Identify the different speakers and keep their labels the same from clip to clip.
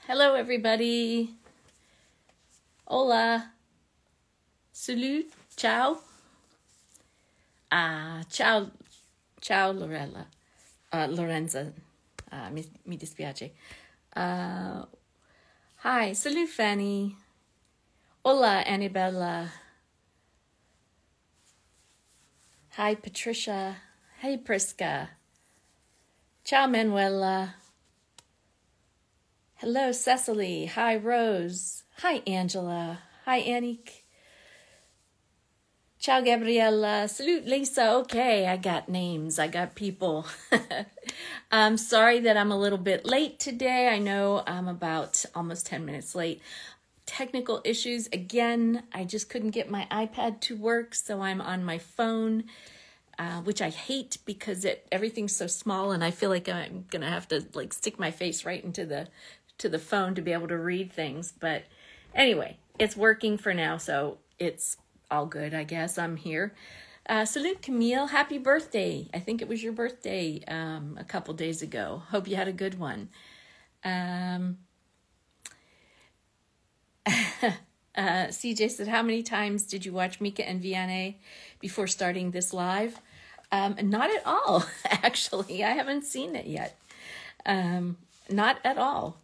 Speaker 1: Hello, everybody. Hola. Salut. Ciao. Ciao. Ciao, Lorella. Lorenza. Mi dispiace. Hi. Salut, Fanny. Hola, Annabella. Hi, Patricia. Hey, Priska. Ciao, Manuela. Hello, Cecily. Hi, Rose. Hi, Angela. Hi, Annick. Ciao, Gabriella. Salute, Lisa. Okay, I got names. I got people. I'm sorry that I'm a little bit late today. I know I'm about almost 10 minutes late. Technical issues. Again, I just couldn't get my iPad to work, so I'm on my phone, which I hate because everything's so small, and I feel like I'm going to have to stick my face right into the phone to be able to read things. But anyway, it's working for now, so it's all good, I guess. I'm here. Salute, Camille. Happy birthday. I think it was your birthday a couple days ago. Hope you had a good one. CJ said, how many times did you watch Mika and Vianney before starting this live? Not at all, actually. I haven't seen it yet. Not at all.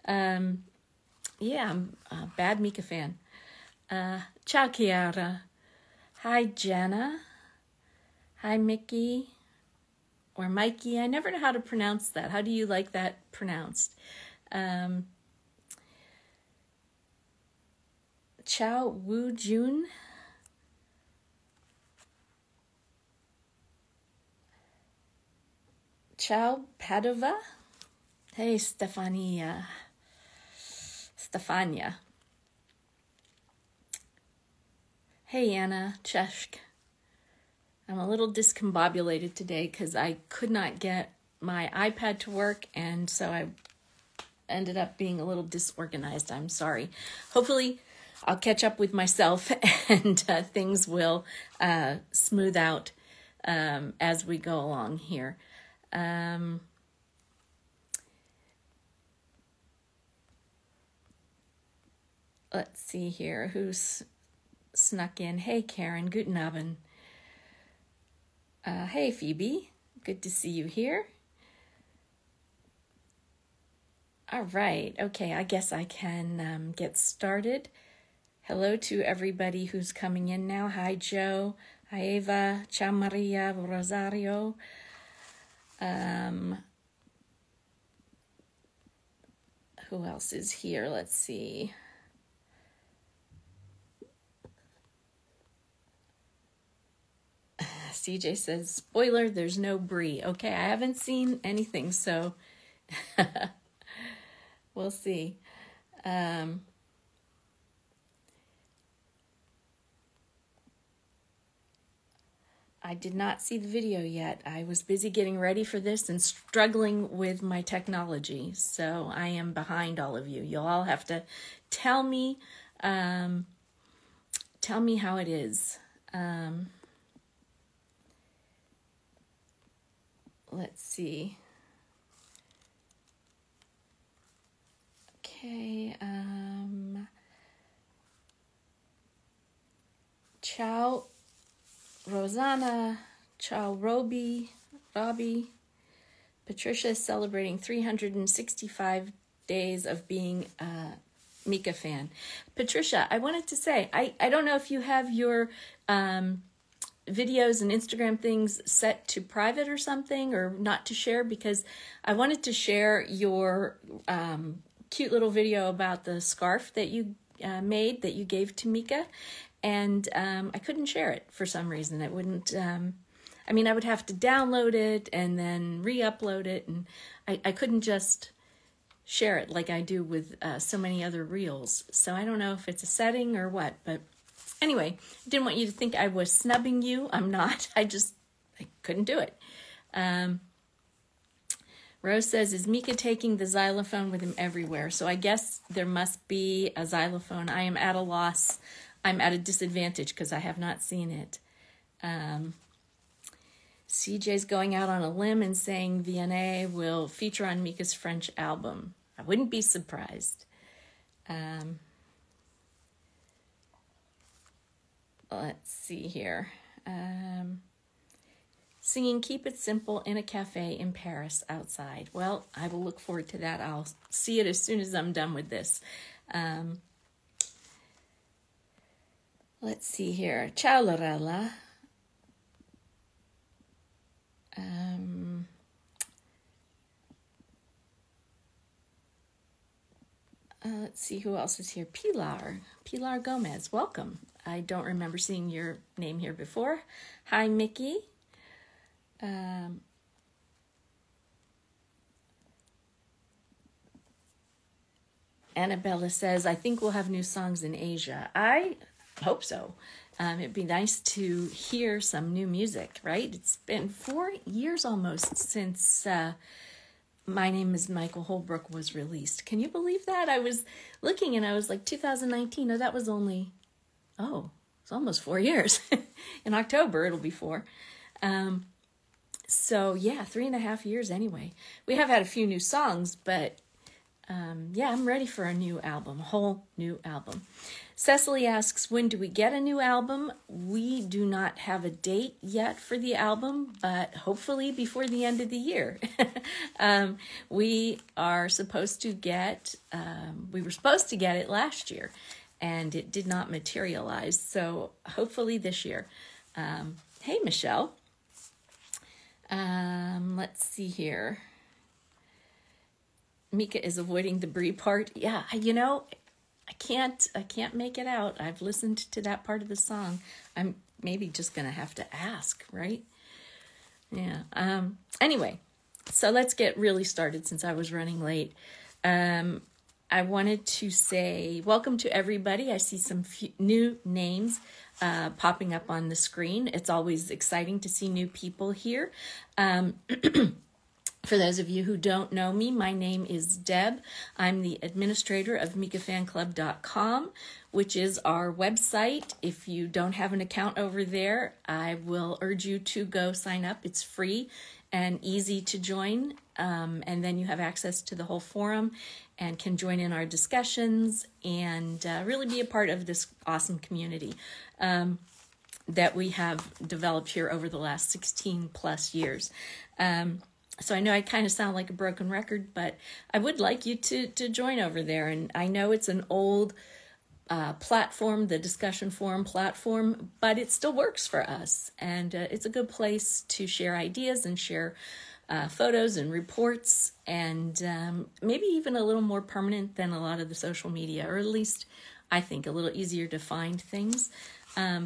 Speaker 1: Yeah, I'm a bad Mika fan. Ciao, Chiara. Hi, Jenna. Hi, Mickey. Or Mikey. I never know how to pronounce that. How do you like that pronounced? Ciao, Woo Jun. Ciao, Padova. Hey, Stefania. Hey, Anna Cheshk. I'm a little discombobulated today because I could not get my iPad to work, and so I ended up being a little disorganized. I'm sorry. Hopefully, I'll catch up with myself and things will smooth out as we go along here. Let's see here. Who's snuck in? Hey, Karen. Guten Abend. Hey, Phoebe. Good to see you here. All right. Okay, I guess I can get started. Hello to everybody who's coming in now. Hi, Joe. Hi, Eva. Ciao, Maria. Rosario. Who else is here? Let's see. CJ says, spoiler, there's no Brie. Okay, I haven't seen anything, so we'll see. I did not see the video yet. I was busy getting ready for this and struggling with my technology, so I am behind all of you. You'll all have to tell me how it is. Let's see. Okay. Ciao, Rosanna. Ciao, Robbie. Patricia is celebrating 365 days of being a Mika fan. Patricia, I wanted to say, I don't know if you have your videos and Instagram things set to private or something, or not to share, because I wanted to share your cute little video about the scarf that you made, that you gave to Mika, and I couldn't share it for some reason. It wouldn't, I would have to download it and then re-upload it, and I couldn't just share it like I do with so many other reels. So I don't know if it's a setting or what, but anyway, didn't want you to think I was snubbing you. I'm not. I couldn't do it. Rose says, is Mika taking the xylophone with him everywhere? So I guess there must be a xylophone. I am at a loss. I'm at a disadvantage because I have not seen it. CJ's going out on a limb and saying Vianney will feature on Mika's French album. wouldn't be surprised. Let's see here. Singing Keep It Simple in a cafe in Paris outside. Well, I will look forward to that. I'll see it as soon as I'm done with this. Let's see here. Ciao, Lorella. Let's see who else is here. Pilar Gomez, welcome. I don't remember seeing your name here before. Hi, Mickey. Annabella says, I think we'll have new songs in Asia. I hope so. It'd be nice to hear some new music, right? It's been 4 years almost since My Name is Michael Holbrook was released. Can you believe that? I was looking and I was like, 2019. No, that was only, it's almost 4 years. In October, it'll be 4. So yeah, 3.5 years anyway. We have had a few new songs, but yeah, I'm ready for a new album, a whole new album. Cecily asks, when do we get a new album? We do not have a date yet for the album, but hopefully before the end of the year. We are supposed to get, we were supposed to get it last year, and it did not materialize. So hopefully this year. Hey, Michelle. Let's see here. Mika is avoiding the Brie part. Yeah, I can't make it out. I've listened to that part of the song. I'm maybe just going to have to ask, right? Yeah. Anyway, so let's get really started since I was running late. I wanted to say welcome to everybody. I see some new names popping up on the screen. It's always exciting to see new people here. For those of you who don't know me, my name is Deb. I'm the administrator of MikaFanClub.com, which is our website. If you don't have an account over there, I will urge you to go sign up. It's free and easy to join, and then you have access to the whole forum and can join in our discussions and really be a part of this awesome community that we have developed here over the last 16 plus years. So I know I kind of sound like a broken record, but I would like you to join over there. And I know it's an old platform, the discussion forum platform, but it still works for us. And it's a good place to share ideas and share photos and reports, and maybe even a little more permanent than a lot of the social media, or at least I think a little easier to find things. Yeah,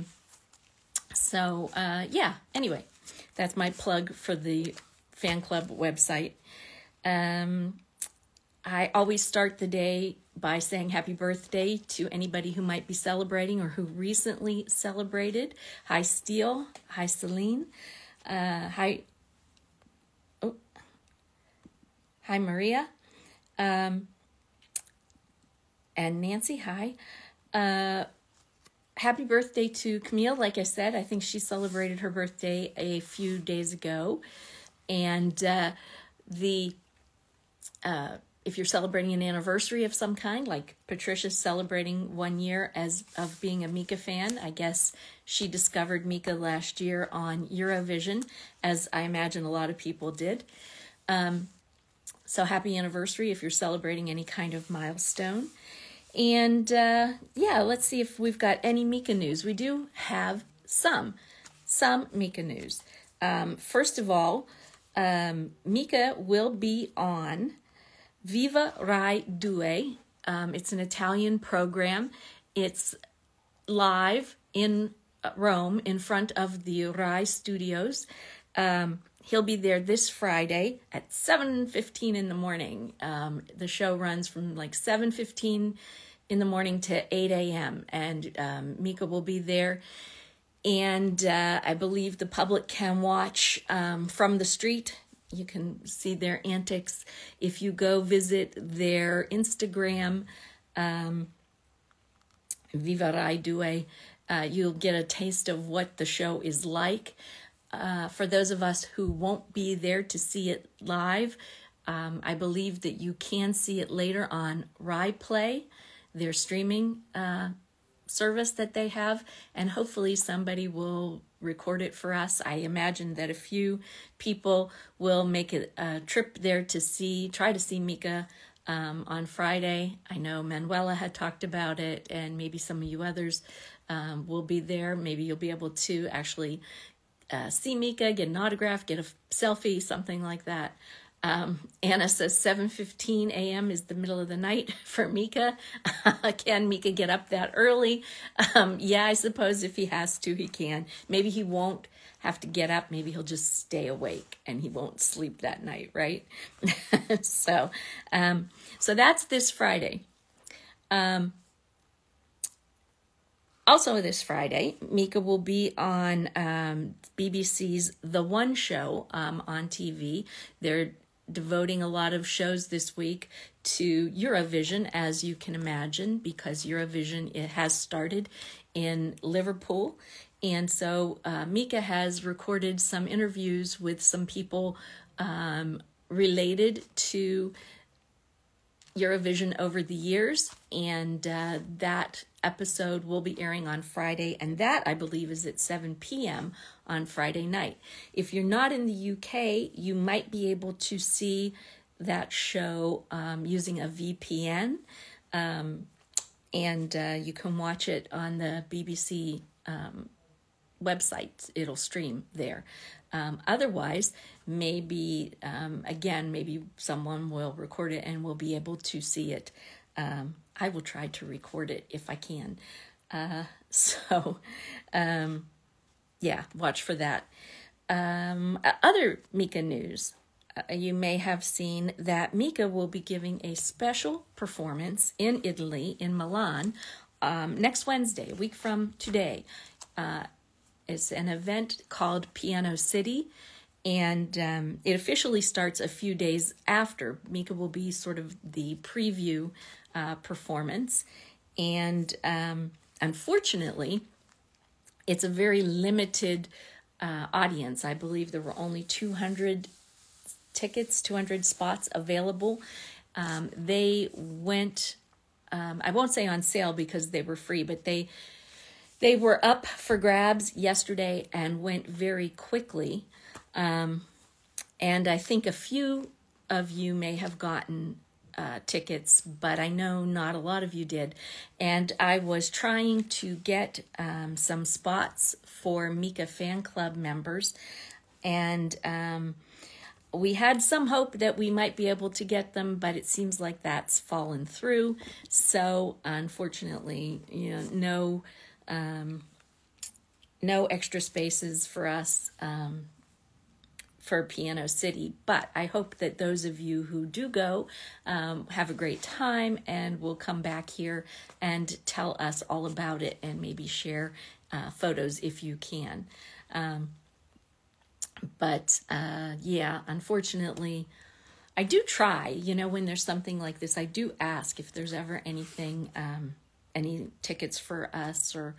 Speaker 1: anyway, that's my plug for the fan club website. I always start the day by saying happy birthday to anybody who might be celebrating or who recently celebrated. Hi, Steele. Hi, Celine. Hi, Maria. And Nancy, hi. Happy birthday to Camille. Like I said, I think she celebrated her birthday a few days ago. And if you're celebrating an anniversary of some kind, like Patricia's celebrating 1 year of being a Mika fan, I guess she discovered Mika last year on Eurovision, as I imagine a lot of people did. So happy anniversary if you're celebrating any kind of milestone. And yeah, let's see if we've got any Mika news. We do have some Mika news. First of all, Mika will be on Viva Rai 2. It's an Italian program. It's live in Rome in front of the Rai studios. He'll be there this Friday at 7:15 in the morning. The show runs from like 7:15 in the morning to 8 a.m. And Mika will be there. And I believe the public can watch from the street. You can see their antics. If you go visit their Instagram, Viva Rai 2, you'll get a taste of what the show is like. For those of us who won't be there to see it live, I believe that you can see it later on RaiPlay, their streaming service that they have, and hopefully somebody will record it for us. I imagine that a few people will make a trip there to try to see Mika on Friday. I know Manuela had talked about it, and maybe some of you others will be there. Maybe you'll be able to actually see Mika, get an autograph, get a selfie, something like that. Anna says 7:15 a.m. is the middle of the night for Mika. Can Mika get up that early? Yeah, I suppose if he has to, he can. Maybe he won't have to get up. Maybe he'll just stay awake and he won't sleep that night, right? So that's this Friday. Also this Friday, Mika will be on BBC's The One Show on TV. They're devoting a lot of shows this week to Eurovision, as you can imagine, because Eurovision, it has started in Liverpool. And so Mika has recorded some interviews with some people related to Eurovision over the years, and that episode will be airing on Friday, and that I believe is at 7 p.m. on Friday night. If you're not in the UK, you might be able to see that show using a VPN, and you can watch it on the BBC website. It'll stream there. Otherwise, maybe, again, maybe someone will record it and we'll be able to see it. I will try to record it if I can. Yeah, watch for that. Other Mika news. You may have seen that Mika will be giving a special performance in Italy, in Milan, next Wednesday, a week from today. It's an event called Piano City, and it officially starts a few days after. Mika will be sort of the preview performance, and unfortunately, it's a very limited audience. I believe there were only 200 tickets, 200 spots available. They went, I won't say on sale because they were free, but they were up for grabs yesterday and went very quickly. And I think a few of you may have gotten tickets, but I know not a lot of you did. And I was trying to get some spots for Mika fan club members. And we had some hope that we might be able to get them, but it seems like that's fallen through. So unfortunately, no extra spaces for us for Piano City, but I hope that those of you who do go have a great time and will come back here and tell us all about it and maybe share photos if you can. But yeah, unfortunately, I do try, when there's something like this, I do ask if there's ever anything, any tickets for us or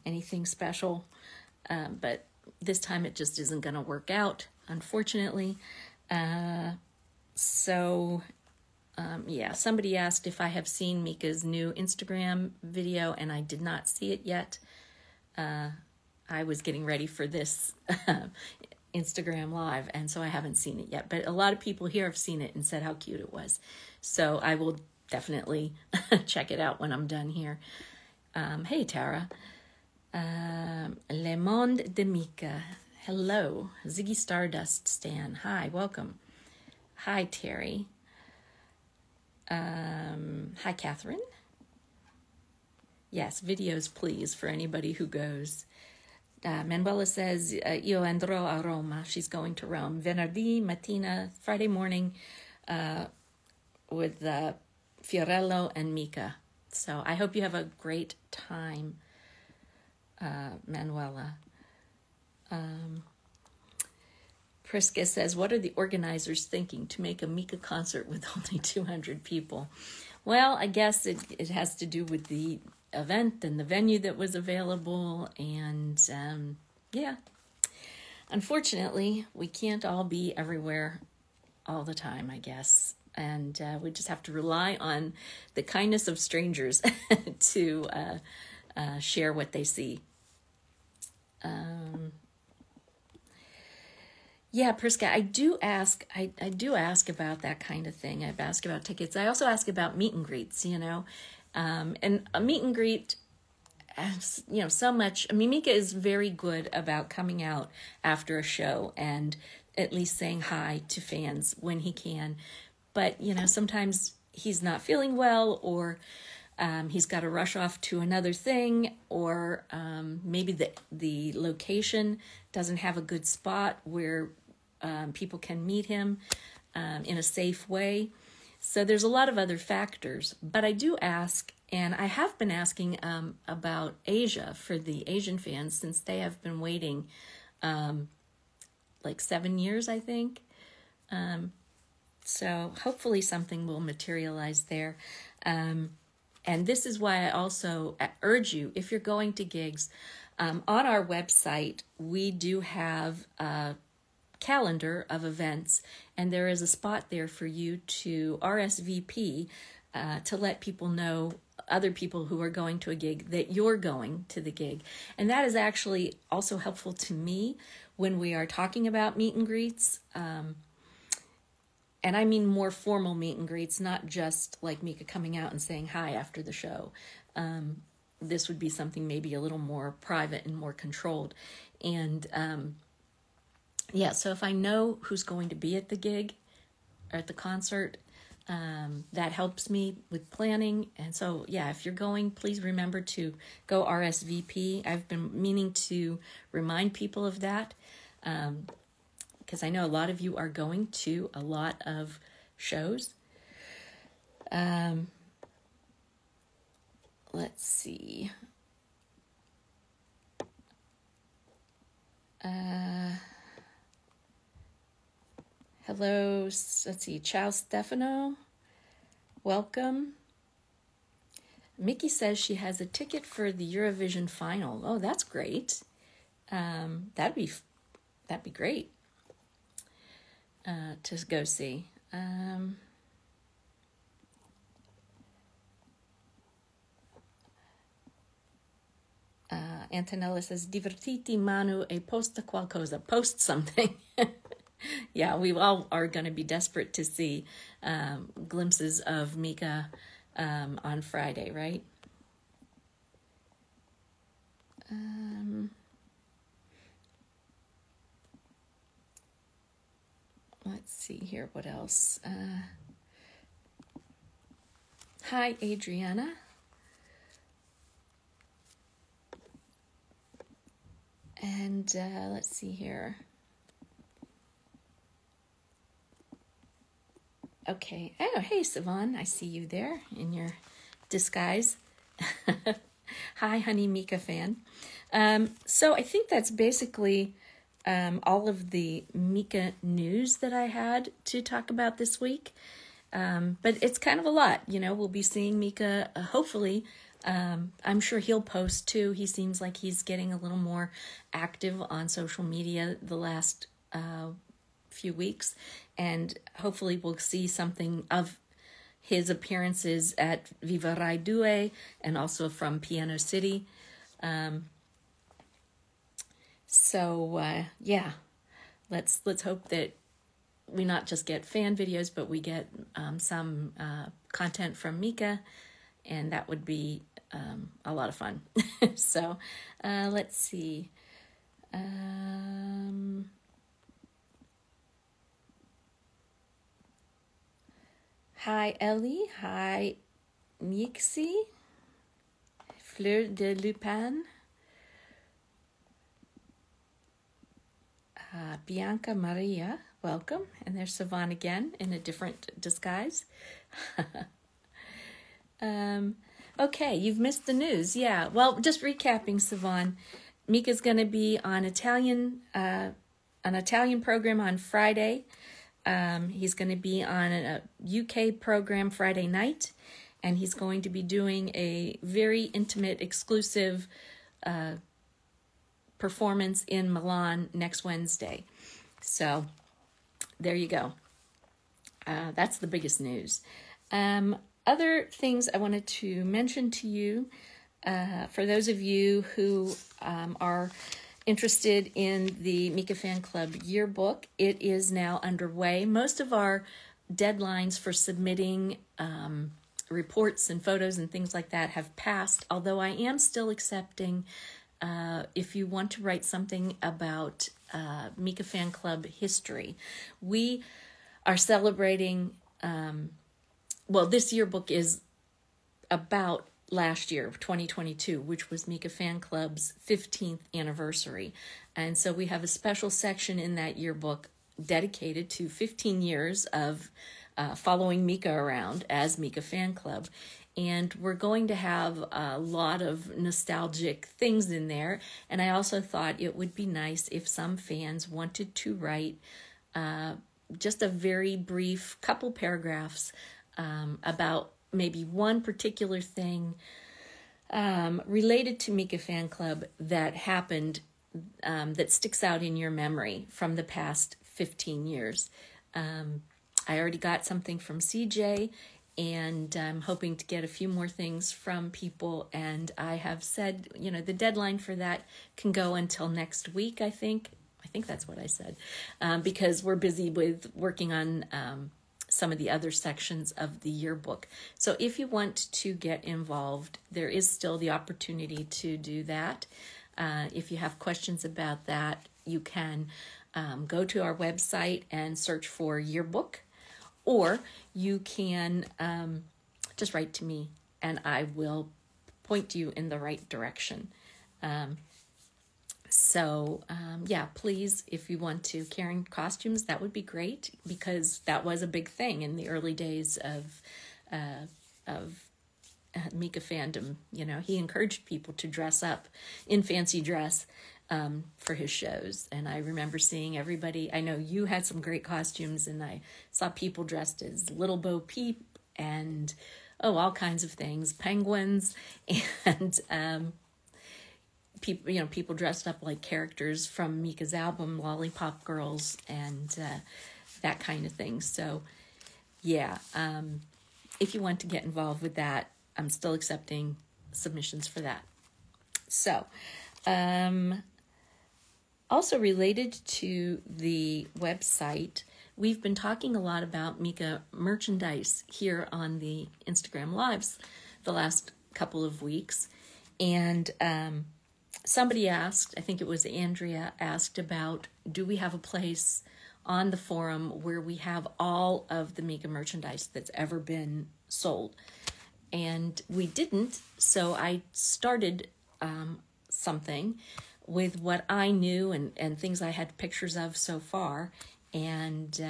Speaker 1: anything special, but this time it just isn't going to work out, unfortunately. Yeah, somebody asked if I have seen Mika's new Instagram video, and I did not see it yet. I was getting ready for this Instagram live, and so I haven't seen it yet, but a lot of people here have seen it and said how cute it was. So I will definitely check it out when I'm done here. Hey, Tara. Le Monde de Mika. Hello. Ziggy Stardust Stan. Hi, welcome. Hi, Terry. Hi, Catherine. Yes, videos, please, for anybody who goes. Manuela says, io andrò a Roma. She's going to Rome. Venerdì mattina, Friday morning, with Fiorello and Mika. So I hope you have a great time, Manuela. Priska says, what are the organizers thinking to make a Mika concert with only 200 people? Well, I guess it has to do with the event and the venue that was available. And yeah, unfortunately, we can't all be everywhere all the time, I guess. And we just have to rely on the kindness of strangers to share what they see. Yeah, Priska, I do ask about that kind of thing. I've asked about tickets. I also ask about meet and greets, and a meet and greet, so much. I mean, Mika is very good about coming out after a show and at least saying hi to fans when he can. But, sometimes he's not feeling well, or he's got to rush off to another thing, or maybe the location doesn't have a good spot where people can meet him in a safe way. So there's a lot of other factors. But I do ask, and I have been asking about Asia for the Asian fans, since they have been waiting like 7 years, I think. So hopefully something will materialize there. And this is why I also urge you, if you're going to gigs, on our website, we do have a calendar of events, and there is a spot there for you to RSVP to let people know, other people who are going to a gig, that you're going to the gig. And that is actually also helpful to me when we are talking about meet and greets. And I mean more formal meet and greets, not just like Mika coming out and saying hi after the show. This would be something maybe a little more private and more controlled. And so if I know who's going to be at the gig or at the concert, that helps me with planning. And so, if you're going, please remember to go RSVP. I've been meaning to remind people of that. Because I know a lot of you are going to a lot of shows. Let's see. Hello, let's see, Ciao Stefano. Welcome. Mickey says she has a ticket for the Eurovision final. Oh, that's great. That'd be great. To go see. Antonella says, divertiti Manu e posta qualcosa. Post something. Yeah, we all are going to be desperate to see glimpses of Mika on Friday, right? Let's see here, what else? Hi, Adriana. And let's see here. Okay. Oh, hey, Sivan. I see you there in your disguise. Hi, honey Mika fan. So I think that's basically all of the Mika news that I had to talk about this week. But it's kind of a lot. We'll be seeing Mika, hopefully. I'm sure he'll post too. He seems like he's getting a little more active on social media the last few weeks, and hopefully we'll see something of his appearances at Viva Rai Due and also from Piano City. Let's hope that we not just get fan videos, but we get some content from Mika, and that would be a lot of fun. So let's see. Hi, Ellie. Hi, Nixie. Fleur de Lupin. Bianca Maria, welcome. And there's Savan again in a different disguise. Okay, you've missed the news. Yeah, well, just recapping, Savan. Mika's going to be on an Italian program on Friday. He's going to be on a UK program Friday night, and he's going to be doing a very intimate, exclusive performance in Milan next Wednesday. So there you go. That's the biggest news. Other things I wanted to mention to you, for those of you who are interested in the Mika Fan Club yearbook, it is now underway. Most of our deadlines for submitting reports and photos and things like that have passed, although I am still accepting if you want to write something about Mika Fan Club history. We are celebrating, this yearbook is about last year, 2022, which was Mika Fan Club's 15th anniversary. And so we have a special section in that yearbook dedicated to 15 years of following Mika around as Mika Fan Club. And we're going to have a lot of nostalgic things in there. And I also thought it would be nice if some fans wanted to write just a very brief couple paragraphs about maybe one particular thing related to Mika Fan Club that happened that sticks out in your memory from the past 15 years. I already got something from CJ, and I'm hoping to get a few more things from people, and I have said, the deadline for that can go until next week, I think that's what I said, because we're busy with working on some of the other sections of the yearbook. So if you want to get involved, there is still the opportunity to do that. If you have questions about that, you can go to our website and search for yearbook, or you can just write to me and I will point you in the right direction. Please, if you want to carry costumes, that would be great, because that was a big thing in the early days of Mika fandom. He encouraged people to dress up in fancy dress for his shows. And I remember seeing everybody, I know you had some great costumes, and I saw people dressed as Little Bo Peep and, all kinds of things, penguins, and people dressed up like characters from Mika's album, Lollipop Girls, and that kind of thing. So, if you want to get involved with that, I'm still accepting submissions for that. So, also related to the website, we've been talking a lot about Mika merchandise here on the Instagram Lives the last couple of weeks. And somebody asked, I think it was Andrea, asked about, do we have a place on the forum where we have all of the Mika merchandise that's ever been sold? And we didn't, so I started something with what I knew and things I had pictures of so far. And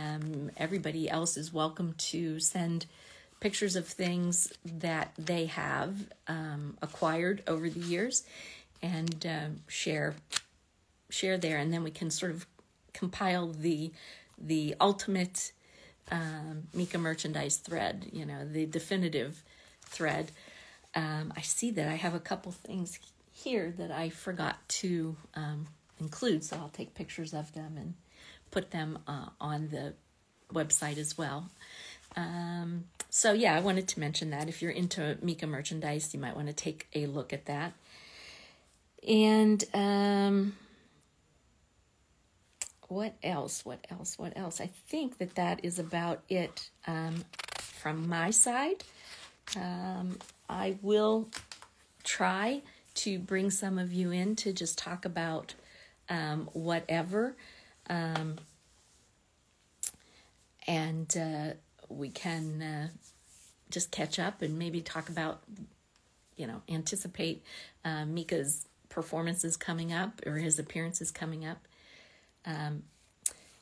Speaker 1: everybody else is welcome to send pictures of things that they have acquired over the years, and share there, and then we can sort of compile the ultimate Mika merchandise thread, the definitive thread. I see that I have a couple things here that I forgot to include, so I'll take pictures of them and put them on the website as well. I wanted to mention that if you're into Mika merchandise, you might want to take a look at that. And what else? I think that is about it from my side. I will try to bring some of you in to just talk about whatever. We can just catch up and maybe talk about, anticipate Mika's performances coming up, or his appearances coming up.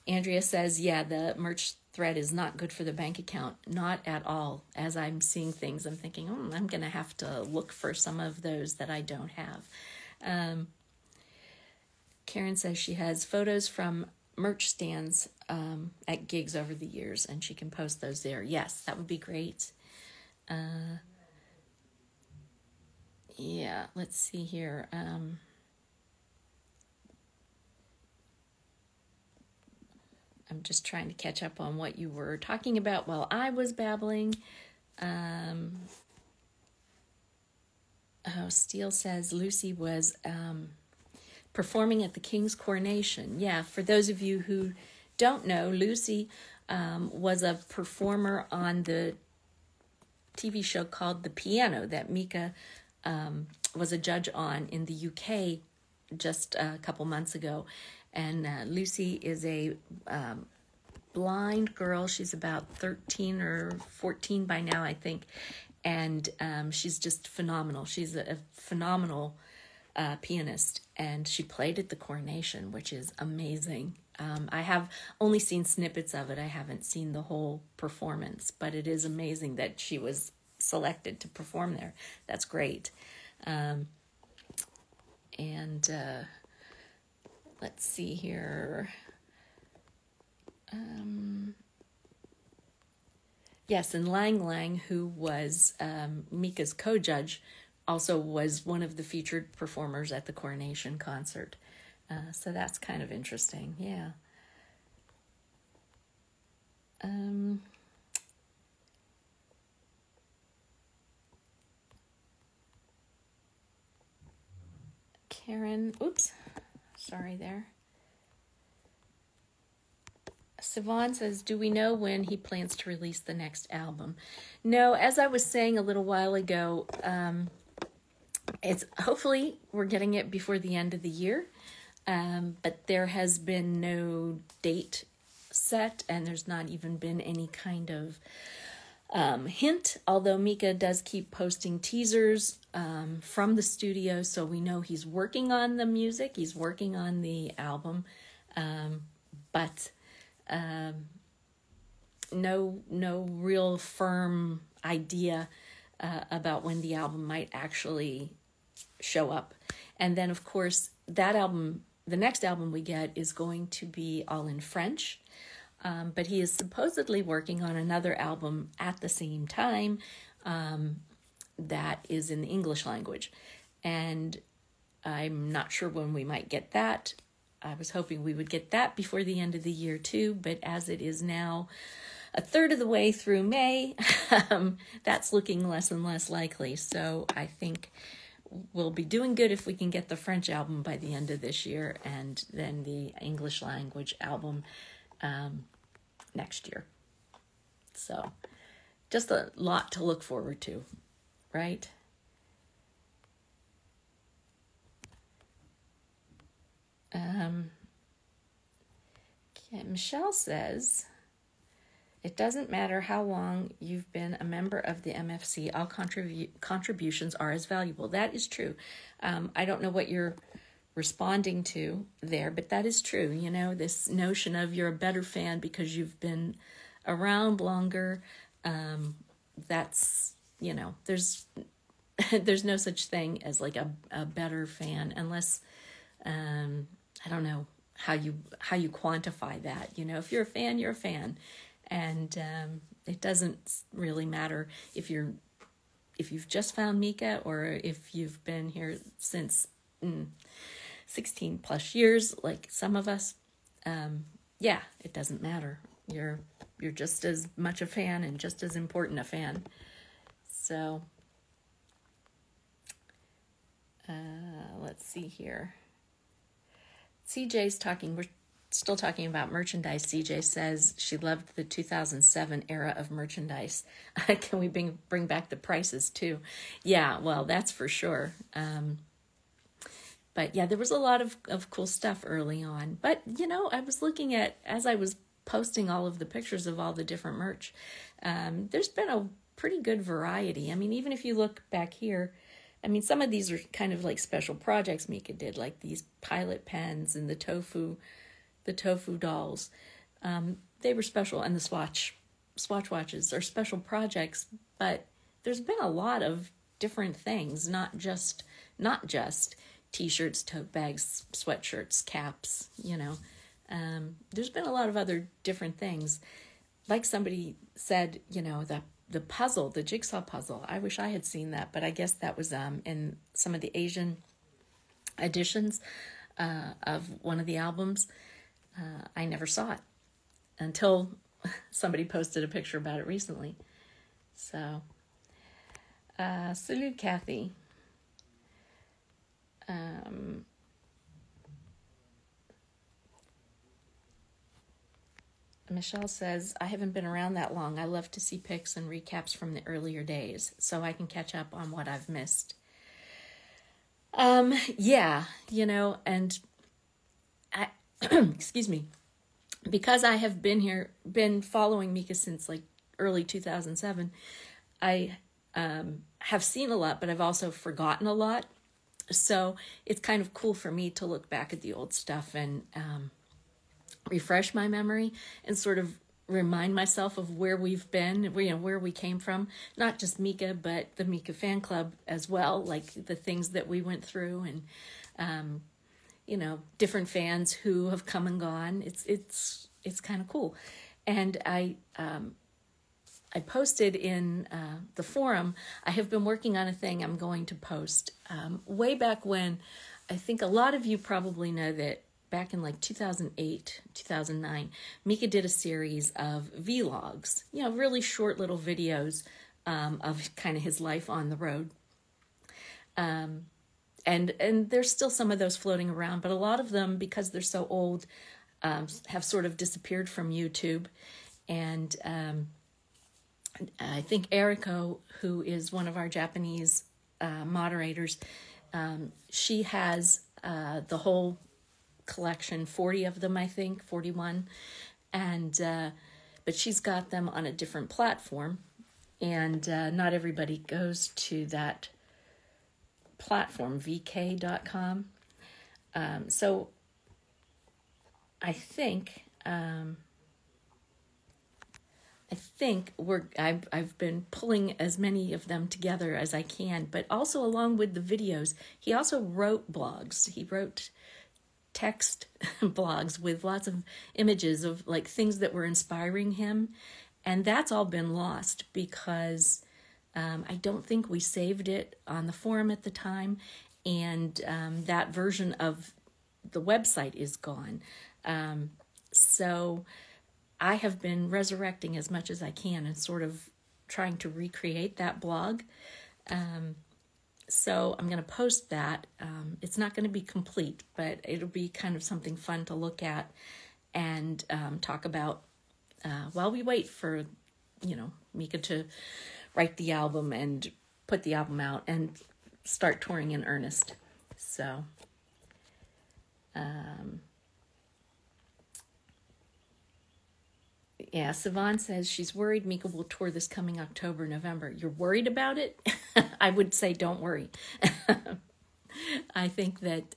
Speaker 1: Andrea says, the merch thread is not good for the bank account. Not at all. As I'm seeing things, I'm thinking, I'm going to have to look for some of those that I don't have. Karen says she has photos from merch stands at gigs over the years, and she can post those there. Yes, that would be great. Let's see here. I'm just trying to catch up on what you were talking about while I was babbling. Steele says Lucy was performing at the King's coronation. Yeah, for those of you who don't know, Lucy was a performer on the TV show called The Piano that Mika was a judge on in the UK just a couple months ago. And Lucy is a blind girl. She's about 13 or 14 by now, I think. And she's just phenomenal. She's a phenomenal pianist. And she played at the coronation, which is amazing. I have only seen snippets of it. I haven't seen the whole performance. But it is amazing that she was selected to perform there. That's great. Let's see here. Yes, and Lang Lang, who was Mika's co-judge, also was one of the featured performers at the coronation concert. So that's kind of interesting, yeah. Karen, oops, sorry there. Sivan says, do we know when he plans to release the next album? No, as I was saying a little while ago, it's hopefully we're getting it before the end of the year, but there has been no date set, and there's not even been any kind of hint, although Mika does keep posting teasers from the studio, so we know he's working on the music, he's working on the album, but no real firm idea about when the album might actually show up. And then, of course, that album, the next album we get, is going to be all in French. But he is supposedly working on another album at the same time that is in the English language. And I'm not sure when we might get that. I was hoping we would get that before the end of the year too, but as it is now a third of the way through May, that's looking less and less likely. So I think we'll be doing good if we can get the French album by the end of this year, and then the English language album next year. So just a lot to look forward to, right? Michelle says, it doesn't matter how long you've been a member of the MFC, all contributions are as valuable. That is true. I don't know what you're responding to there, but that is true. You know, this notion of you're a better fan because you've been around longer. That's, you know, there's no such thing as like a better fan unless, I don't know how you quantify that. You know, if you're a fan, you're a fan. And it doesn't really matter if you've just found Mika or if you've been here since 16 plus years, like some of us. Yeah, it doesn't matter. You're just as much a fan and just as important a fan. So let's see here. CJ's talking. We're still talking about merchandise. CJ says she loved the 2007 era of merchandise. Can we bring back the prices too? Yeah, well, that's for sure. But yeah, there was a lot of cool stuff early on. But, you know, I was looking at, as I was posting all of the pictures of all the different merch, there's been a pretty good variety. I mean, even if you look back here, I mean, some of these are kind of like special projects Mika did, like these pilot pens and the tofu dolls. They were special, and the Swatch watches are special projects, but there's been a lot of different things, not just t-shirts, tote bags, sweatshirts, caps, you know. There's been a lot of other different things. Like somebody said, you know, the puzzle, the jigsaw puzzle. I wish I had seen that, but I guess that was in some of the Asian editions of one of the albums. I never saw it. until somebody posted a picture about it recently. So, salute, Kathy. Michelle says, I haven't been around that long. I love to see pics and recaps from the earlier days so I can catch up on what I've missed. Yeah, and I, excuse me, because I have been following Mika since like early 2007, I have seen a lot, but I've also forgotten a lot. So it's kind of cool for me to look back at the old stuff and refresh my memory and sort of remind myself of where we've been, where we came from, not just Mika, but the Mika fan club as well, like the things that we went through and, different fans who have come and gone. It's kind of cool. And I posted in the forum, I have been working on a thing I'm going to post way back when. I think a lot of you probably know that back in like 2008, 2009, Mika did a series of vlogs, really short little videos of kind of his life on the road. And there's still some of those floating around, but a lot of them, because they're so old, have sort of disappeared from YouTube. And I think Eriko, who is one of our Japanese moderators, she has the whole collection, 40 of them, I think, 41. And but she's got them on a different platform. And not everybody goes to that platform, vk.com. So I think I've been pulling as many of them together as I can, but also along with the videos, he also wrote blogs. He wrote text blogs with lots of images of like things that were inspiring him. And that's all been lost because I don't think we saved it on the forum at the time. And that version of the website is gone. So I have been resurrecting as much as I can and sort of trying to recreate that blog. So I'm going to post that. It's not going to be complete, but it'll be kind of something fun to look at and talk about while we wait for, Mika to write the album and put the album out and start touring in earnest. So, yeah, Siobhan says she's worried Mika will tour this coming October, November. You're worried about it? I would say don't worry. I think that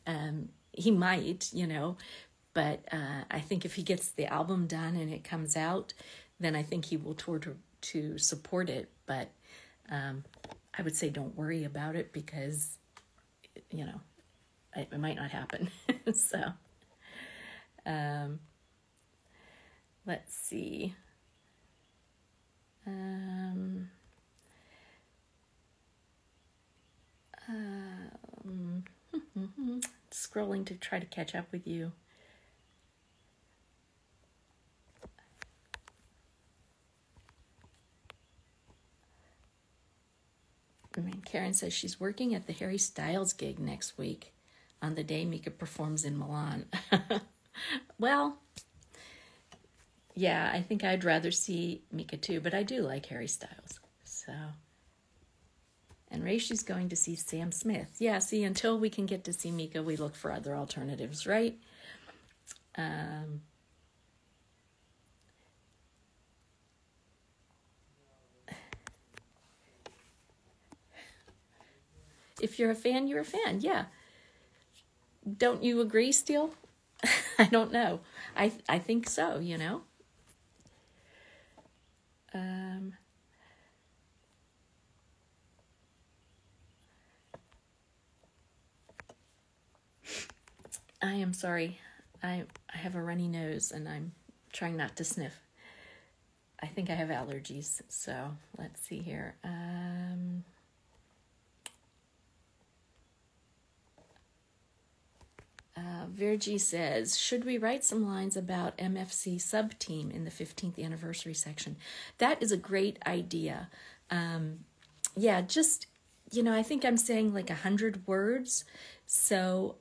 Speaker 1: he might, but I think if he gets the album done and it comes out, then I think he will tour to support it. But I would say don't worry about it because, it might not happen. So, let's see. Scrolling to try to catch up with you. Karen says she's working at the Harry Styles gig next week on the day Mika performs in Milan. Well, yeah, I think I'd rather see Mika too, but I do like Harry Styles. So, and Raishi's going to see Sam Smith. Yeah, see, until we can get to see Mika, we look for other alternatives, right? If you're a fan, you're a fan, yeah. Don't you agree still? I don't know. I think so, I am sorry. I have a runny nose and I'm trying not to sniff. I think I have allergies, so let's see here. Virgie says, should we write some lines about MFC sub-team in the 15th anniversary section? That is a great idea. Yeah, just, I think I'm saying like 100 words. So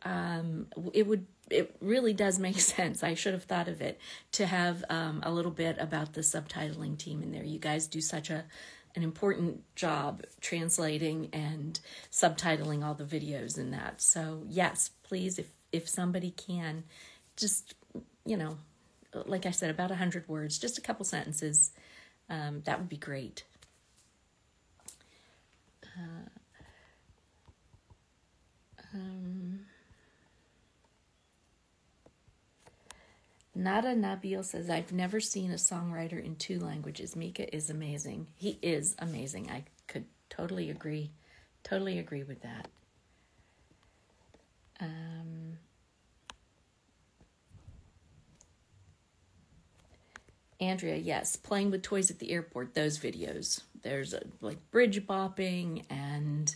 Speaker 1: it really does make sense. I should have thought of it to have a little bit about the subtitling team in there. You guys do such an important job translating and subtitling all the videos in that. So yes, please, if somebody can, just, like I said, about 100 words, just a couple sentences, that would be great. Nada Nabil says, I've never seen a songwriter in 2 languages. Mika is amazing. He is amazing. I could totally agree. Totally agree with that. Andrea, yes, playing with toys at the airport, those videos. There's like bridge bopping, and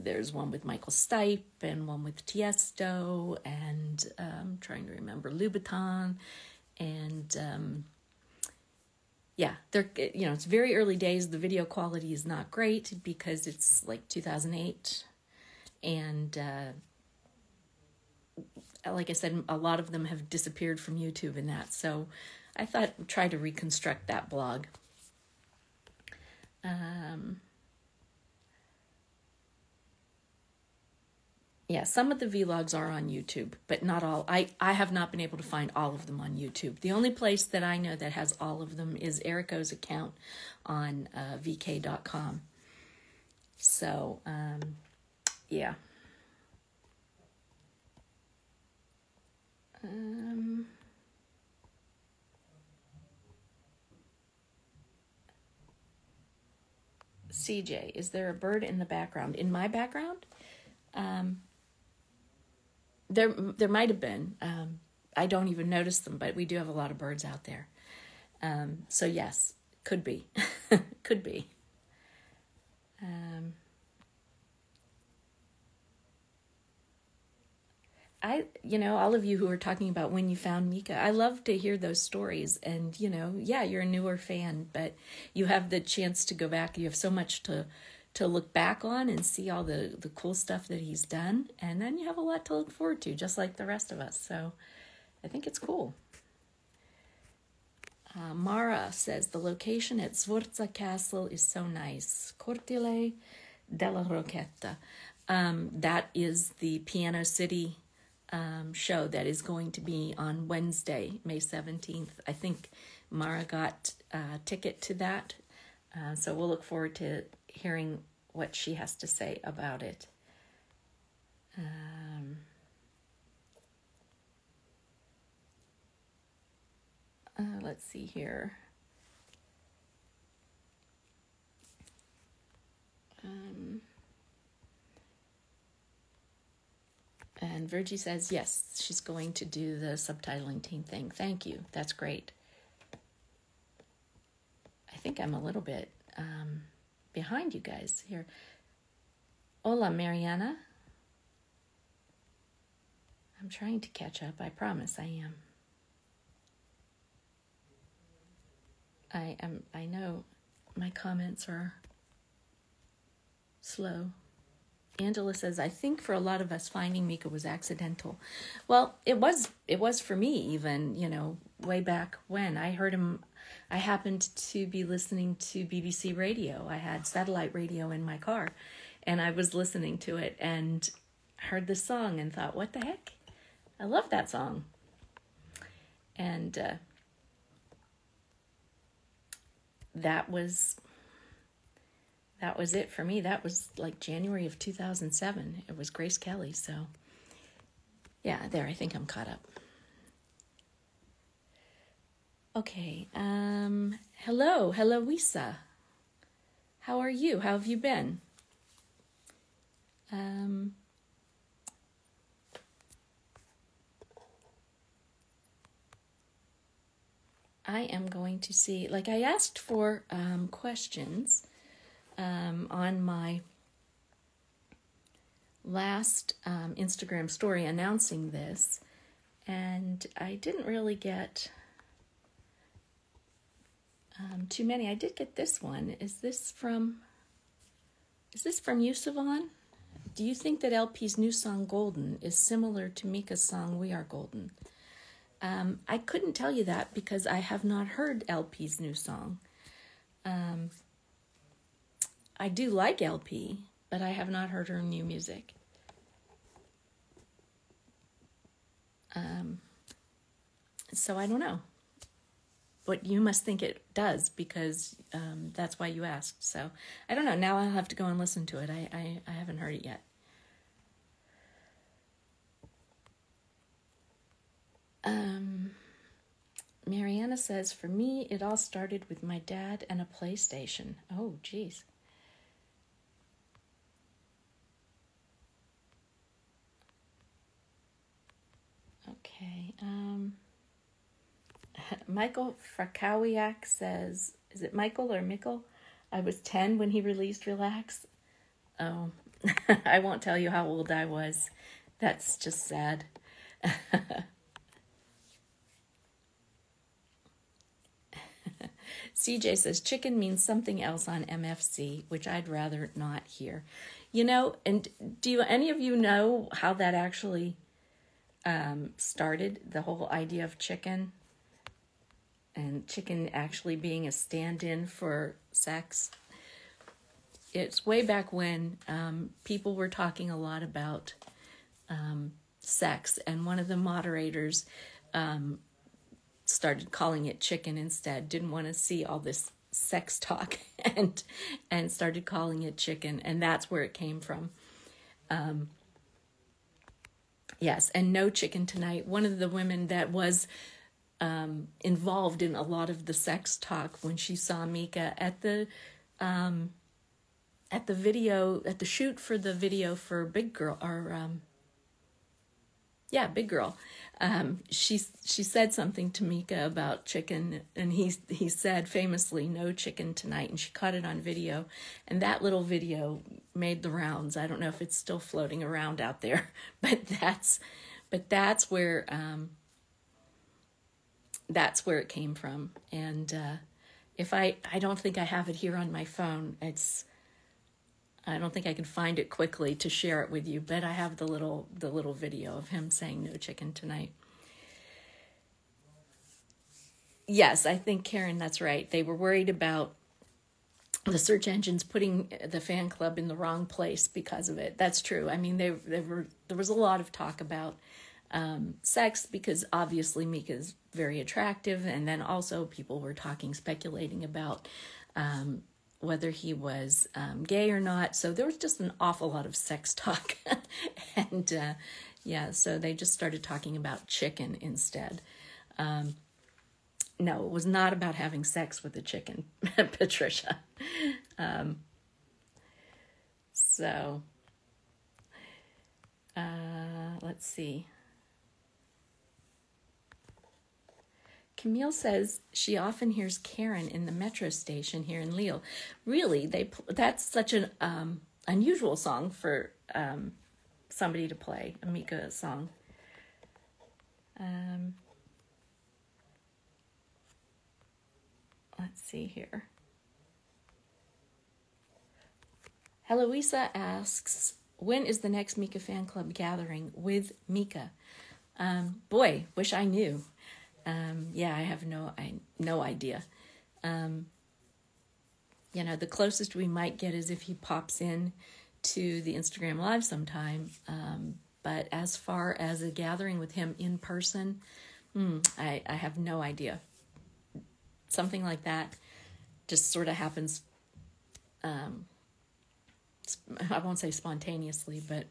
Speaker 1: there's one with Michael Stipe and one with Tiesto, and I'm trying to remember Louboutin, and yeah, they're, it's very early days. The video quality is not great because it's like 2008, and like I said, a lot of them have disappeared from YouTube and that. So I thought I'd try to reconstruct that blog. Yeah, some of the vlogs are on YouTube, but not all. I have not been able to find all of them on YouTube. The only place that I know that has all of them is Erico's account on vk.com. So, yeah. CJ, is there a bird in the background? In my background? There might have been. I don't even notice them, but we do have a lot of birds out there. So yes, could be. Could be. All of you who are talking about when you found Mika, I love to hear those stories. And, yeah, you're a newer fan, but you have the chance to go back. You have so much to look back on and see all the cool stuff that he's done. And then you have a lot to look forward to, just like the rest of us. So I think it's cool. Mara says, the location at Sforza Castle is so nice. Cortile della Rocchetta. That is the Piano City show that is going to be on Wednesday, May 17th. I think Mara got a ticket to that. So we'll look forward to hearing what she has to say about it. Let's see here. And Virgie says, yes, she's going to do the subtitling team thing. Thank you. That's great. I think I'm a little bit behind you guys here. Hola, Mariana. I'm trying to catch up. I promise I am. I know my comments are slow. Angela says, I think for a lot of us finding Mika was accidental. Well, it was for me even, way back when. I heard him, I happened to be listening to BBC Radio. I had satellite radio in my car, and I was listening to it and heard the song and thought, what the heck? I love that song. And that was it for me. That was like January of 2007. It was Grace Kelly. So yeah, there, I think I'm caught up. Okay. Hello, Lisa. How are you? How have you been? I am going to see, like I asked for questions on my last Instagram story announcing this, and I didn't really get too many. I did get this one. Is this from you, Siobhan? Do you think that LP's new song Golden is similar to Mika's song We Are Golden? I couldn't tell you that because I have not heard LP's new song. I do like LP, but I have not heard her new music. So I don't know. But you must think it does because that's why you asked. So I don't know. Now I'll have to go and listen to it. I haven't heard it yet. Mariana says, for me, it all started with my dad and a PlayStation. Oh, geez. Okay. Michael Frakawiak says, is it Michael or Mikkel? I was 10 when he released Relax. Oh, I won't tell you how old I was. That's just sad. CJ says, chicken means something else on MFC, which I'd rather not hear. You know, and do any of you know how that actually started, the whole idea of chicken? And chicken actually being a stand-in for sex. It's way back when people were talking a lot about sex, and one of the moderators started calling it chicken instead, didn't want to see all this sex talk, and started calling it chicken, and that's where it came from. Yes, and No Chicken Tonight, one of the women that was involved in a lot of the sex talk when she saw Mika at the shoot for the video for Big Girl, or Big Girl. She said something to Mika about chicken, and he said famously, "No chicken tonight," and she caught it on video, and that little video made the rounds. I don't know if it's still floating around out there, but that's where it came from. And if I don't think I have it here on my phone. I don't think I can find it quickly to share it with you, but I have the little video of him saying "No chicken tonight." Yes, I think, Karen, that's right. They were worried about the search engines putting the fan club in the wrong place because of it. That's true. I mean, there was a lot of talk about sex because obviously Mika's very attractive, and then also people were speculating about whether he was gay or not. So there was just an awful lot of sex talk. And so they just started talking about chicken instead. No, it was not about having sex with the chicken, Patricia. Let's see. Camille says she often hears Karen in the metro station here in Lille. Really, that's such an unusual song for somebody to play, a Mika song. Let's see here. Heloisa asks, when is the next Mika fan club gathering with Mika? Boy, wish I knew. I have no idea. The closest we might get is if he pops in to the Instagram Live sometime. But as far as a gathering with him in person, I have no idea. Something like that just sort of happens. I won't say spontaneously, but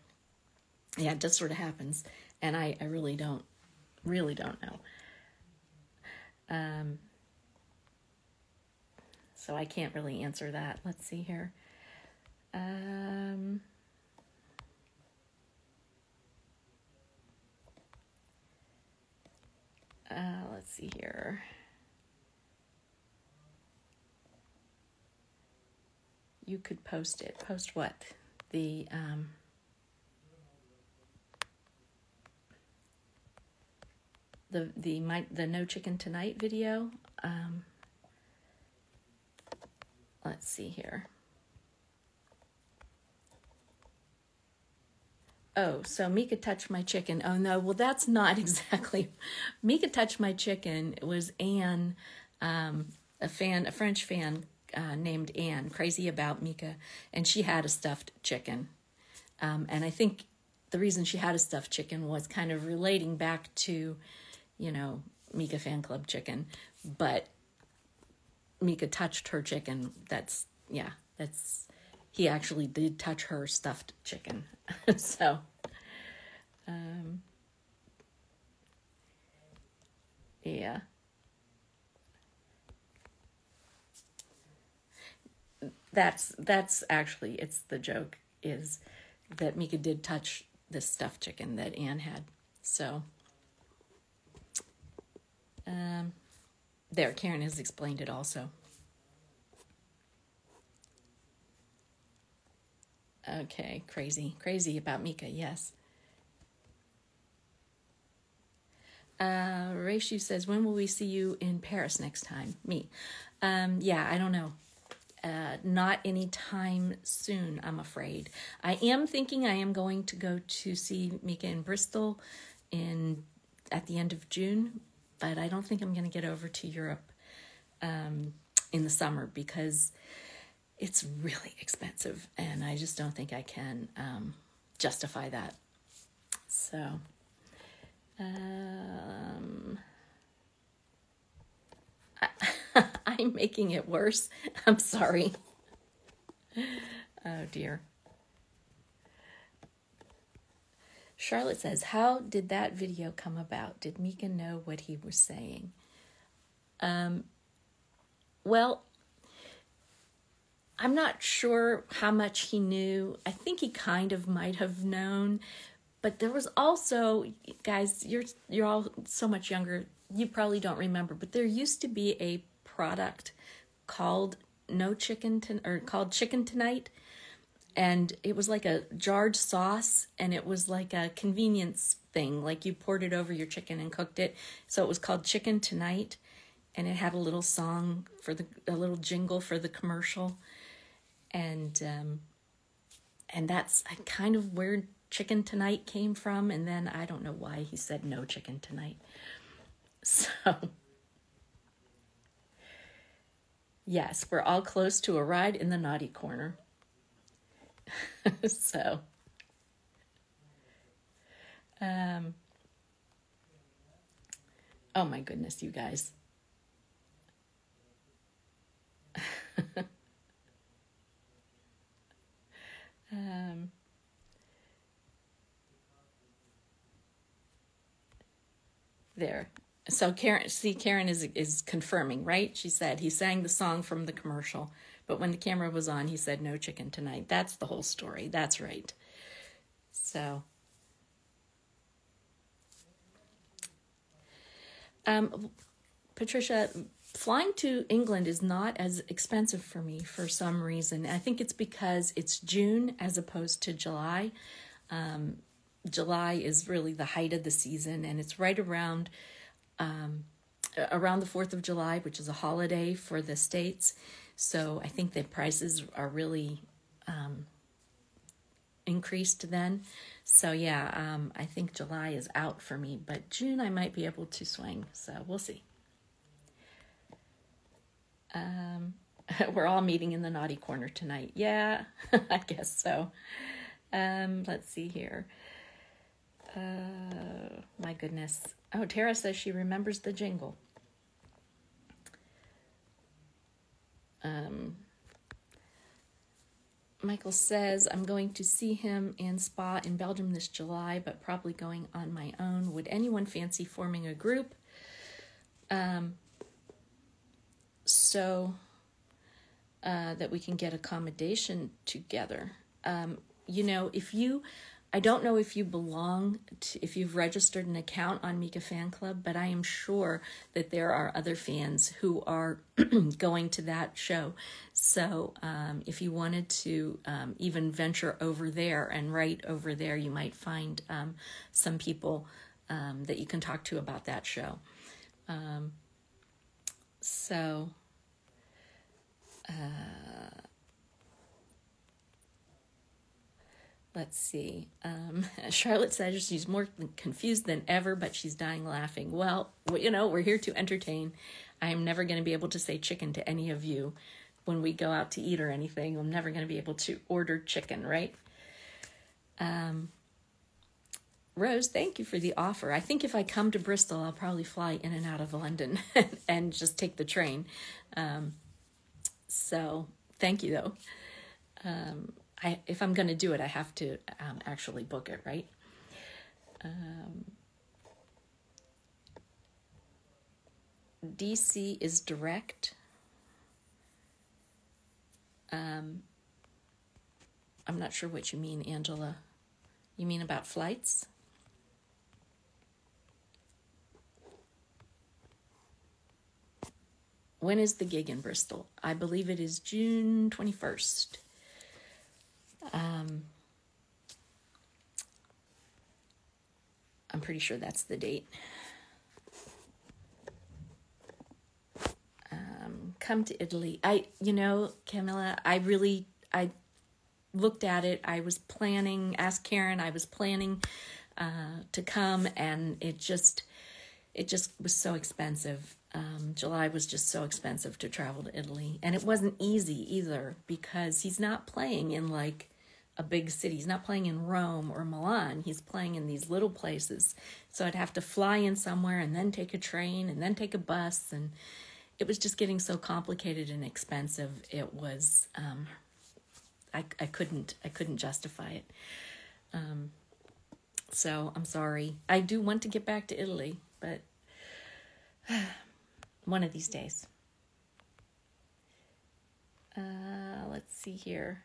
Speaker 1: yeah, it just sort of happens. And I really don't know. So I can't really answer that. Let's see here. Let's see here. You could post it. Post what? The the No Chicken Tonight video. Let's see here. Oh, so Mika touched my chicken. Oh no, well that's not exactly. Mika touched my chicken. It was Anne, a French fan named Anne, crazy about Mika, and she had a stuffed chicken. And I think the reason she had a stuffed chicken was kind of relating back to, Mika fan club chicken, but Mika touched her chicken. He actually did touch her stuffed chicken. So, yeah. That's actually, it's the joke is that Mika did touch this stuffed chicken that Anne had. So, there, Karen has explained it also. Okay, crazy about Mika, yes. Raishu says, when will we see you in Paris next time? Me. Yeah, I don't know. Not anytime soon, I'm afraid. I am thinking I am going to go to see Mika in Bristol at the end of June, but I don't think I'm going to get over to Europe in the summer because it's really expensive, and I just don't think I can justify that. So, I'm making it worse. I'm sorry. Oh, dear. Charlotte says, how did that video come about? Did Mika know what he was saying? Well, I'm not sure how much he knew. I think he kind of might have known, but there was also, guys, you're all so much younger. You probably don't remember, but there used to be a product called called Chicken Tonight, and it was like a jarred sauce, and it was like a convenience thing, like you poured it over your chicken and cooked it. So it was called Chicken Tonight, and it had a little song a little jingle for the commercial. And that's kind of where Chicken Tonight came from. And then I don't know why he said no chicken tonight. So, yes, we're all close to a ride in the naughty corner. So, oh my goodness, you guys. There. So Karen is confirming, right? She said he sang the song from the commercial, but when the camera was on, he said no chicken tonight. That's the whole story. That's right. So, Patricia, flying to England is not as expensive for me for some reason. I think it's because it's June as opposed to July. July is really the height of the season, and it's right around the 4th of July, which is a holiday for the States. So I think the prices are really increased then. So yeah, I think July is out for me, but June I might be able to swing. So we'll see. We're all meeting in the naughty corner tonight. Yeah, I guess so. Let's see here. My goodness. Oh, Tara says she remembers the jingle. Michael says, I'm going to see him in Spa in Belgium this July, but probably going on my own. Would anyone fancy forming a group? So that we can get accommodation together. I don't know if you if you've registered an account on Mika Fan Club, but I am sure that there are other fans who are going to that show. So if you wanted to even venture over there and right over there, you might find some people that you can talk to about that show. So let's see. Charlotte says she's more confused than ever, but she's dying laughing. Well, we're here to entertain. I'm never going to be able to say chicken to any of you when we go out to eat or anything. I'm never going to be able to order chicken, right? Rose, thank you for the offer. I think if I come to Bristol, I'll probably fly in and out of London and just take the train. So thank you, though. If I'm going to do it, I have to actually book it, right? DC is direct. I'm not sure what you mean, Angela. You mean about flights? When is the gig in Bristol? I believe it is June 21st. I'm pretty sure that's the date. Come to Italy. Camilla, I looked at it. I was planning, asked Karen, I was planning to come, and it just was so expensive. July was just so expensive to travel to Italy. And it wasn't easy either, because he's not playing in like a big city. He's not playing in Rome or Milan. He's playing in these little places. So I'd have to fly in somewhere and then take a train and then take a bus. And it was just getting so complicated and expensive. It was, I couldn't justify it. So I'm sorry. I do want to get back to Italy, but one of these days. Let's see here.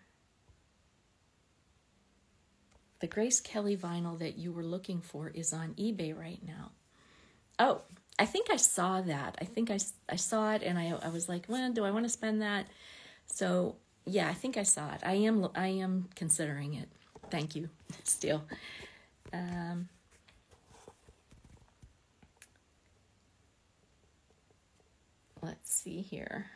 Speaker 1: The Grace Kelly vinyl that you were looking for is on eBay right now. Oh, I think I saw that. I think I saw it, and I was like, well, do I want to spend that? So yeah, I think I saw it. I am considering it. Thank you, still. Let's see here.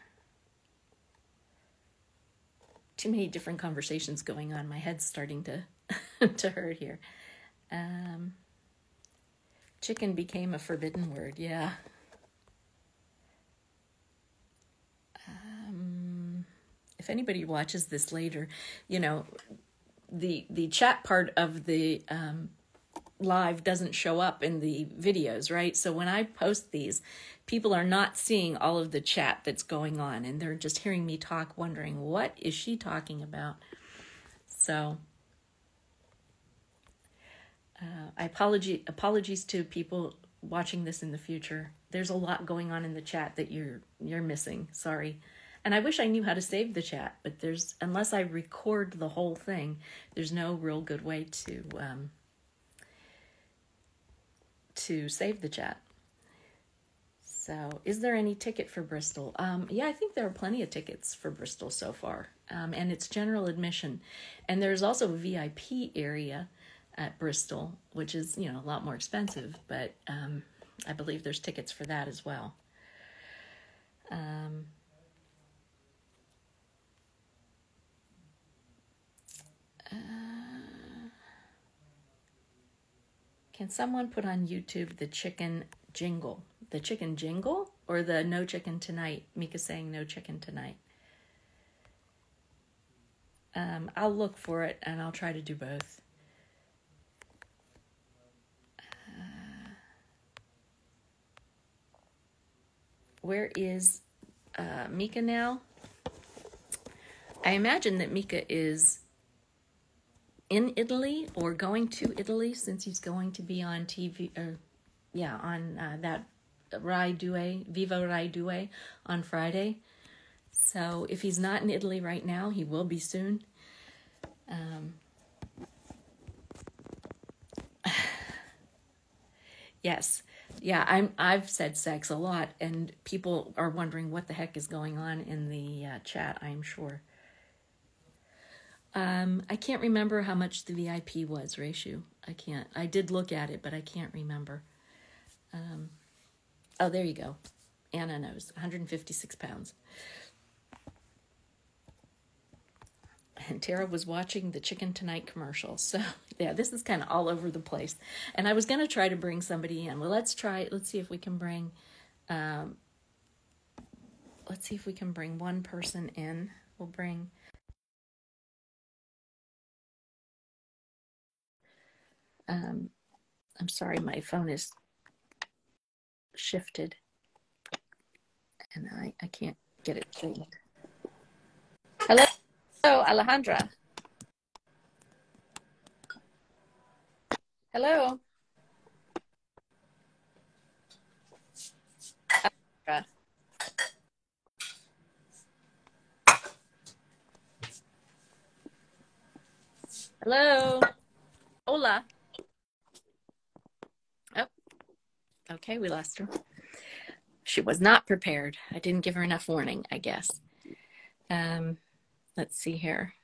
Speaker 1: Too many different conversations going on. My head's starting to to hurt here. Chicken became a forbidden word. Yeah. If anybody watches this later, the chat part of the live doesn't show up in the videos, right? So when I post these, people are not seeing all of the chat that's going on, and they're just hearing me talk, wondering, what is she talking about? So apologies to people watching this in the future. There's a lot going on in the chat that you're missing. Sorry. And I wish I knew how to save the chat, but unless I record the whole thing, there's no real good way to save the chat. So, is there any ticket for Bristol? Yeah, I think there are plenty of tickets for Bristol so far, and it's general admission. And there's also a VIP area at Bristol, which is, a lot more expensive, but I believe there's tickets for that as well. Can someone put on YouTube the chicken jingle? The chicken jingle or the no chicken tonight? Mika saying no chicken tonight. I'll look for it and I'll try to do both. Where is Mika now? I imagine that Mika is in Italy or going to Italy, since he's going to be on TV, on that Rai Due, Vivo Rai Due on Friday. So if he's not in Italy right now, he will be soon. Yes. Yeah, I've said sex a lot, and people are wondering what the heck is going on in the chat, I'm sure. I can't remember how much the VIP was, Ratio. I did look at it, but I can't remember. Oh, there you go. Anna knows, 156 pounds. And Tara was watching the Chicken Tonight commercial. So yeah, this is kind of all over the place. And I was going to try to bring somebody in. Well, let's see if we can bring, one person in. We'll bring, I'm sorry, my phone is shifted and I can't get it straightened. Hello, Alejandra. Hello. Alejandra. Hello. Hola. Oh, okay, we lost her. She was not prepared. I didn't give her enough warning, I guess. Let's see here.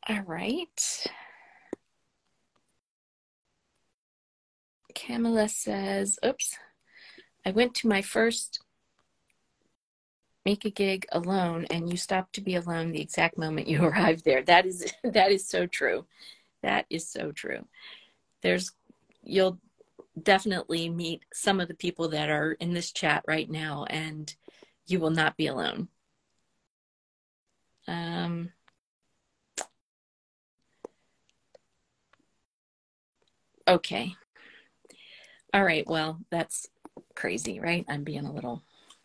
Speaker 1: All right. Camilla says, oops, I went to my first Mika gig alone and you stopped to be alone the exact moment you arrived there. That is so true. That is so true. You'll definitely meet some of the people that are in this chat right now and you will not be alone. Okay. All right. Well, that's crazy, right? I'm being a little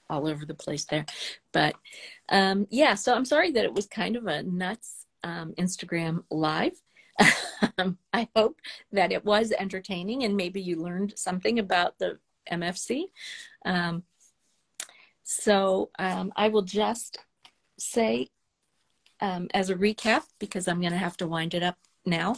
Speaker 1: all over the place there. But yeah, so I'm sorry that it was kind of a nuts Instagram live. I hope that it was entertaining and maybe you learned something about the MFC. So I will just say as a recap, because I'm going to have to wind it up now.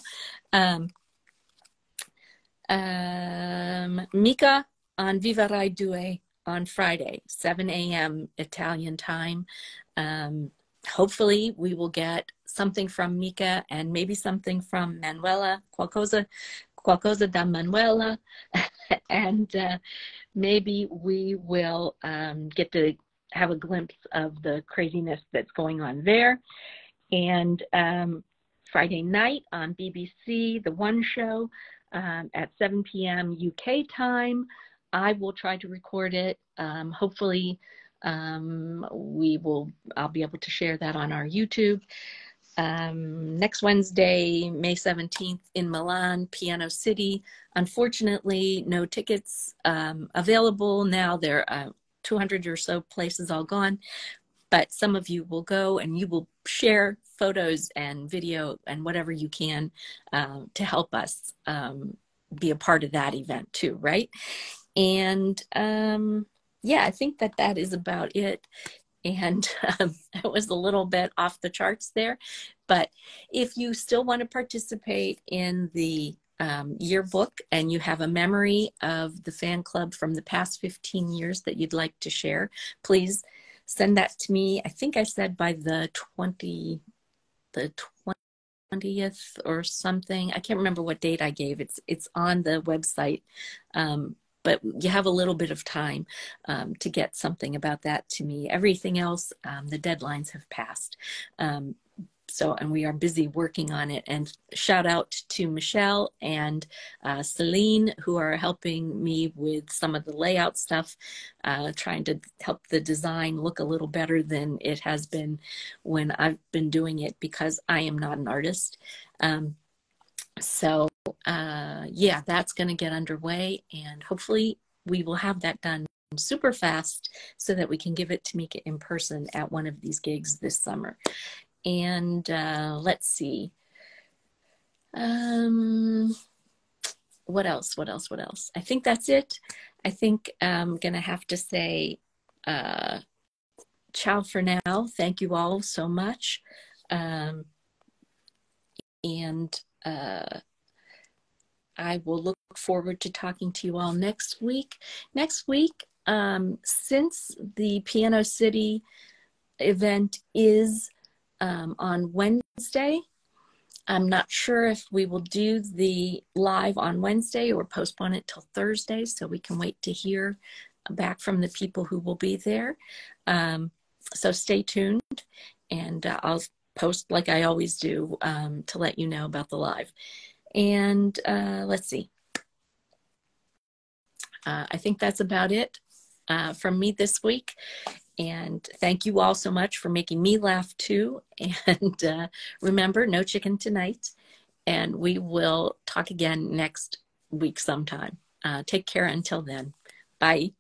Speaker 1: Mika on Viva Rai Due on Friday, 7 a.m. Italian time. Hopefully we will get something from Mika and maybe something from Manuela, qualcosa da Manuela, and maybe we will get to have a glimpse of the craziness that's going on there. And Friday night on BBC, The One Show, at 7 p.m. UK time. I will try to record it. Hopefully I'll be able to share that on our YouTube. Next Wednesday, May 17th in Milan, Piano City. Unfortunately, no tickets available now. There are 200 or so places all gone. But some of you will go and you will share photos and video and whatever you can to help us be a part of that event too, right? And yeah, I think that is about it. And it was a little bit off the charts there. But if you still want to participate in the yearbook and you have a memory of the fan club from the past 15 years that you'd like to share, please send that to me. I think I said by the 20th or something. I can't remember what date I gave. It's on the website. But you have a little bit of time to get something about that to me. Everything else, the deadlines have passed. And we are busy working on it. And shout out to Michelle and Celine, who are helping me with some of the layout stuff, trying to help the design look a little better than it has been when I've been doing it, because I am not an artist. Yeah, that's going to get underway, and hopefully we will have that done super fast so that we can give it to Mika in person at one of these gigs this summer. And let's see. What else? I think that's it. I think I'm going to have to say ciao for now. Thank you all so much. And I will look forward to talking to you all next week. Next week, since the Piano City event is on Wednesday, I'm not sure if we will do the live on Wednesday or postpone it till Thursday, so we can wait to hear back from the people who will be there. So stay tuned, and I'll post like I always do to let you know about the live. And let's see. I think that's about it from me this week. And thank you all so much for making me laugh too. And remember, no chicken tonight. And we will talk again next week sometime. Take care until then. Bye.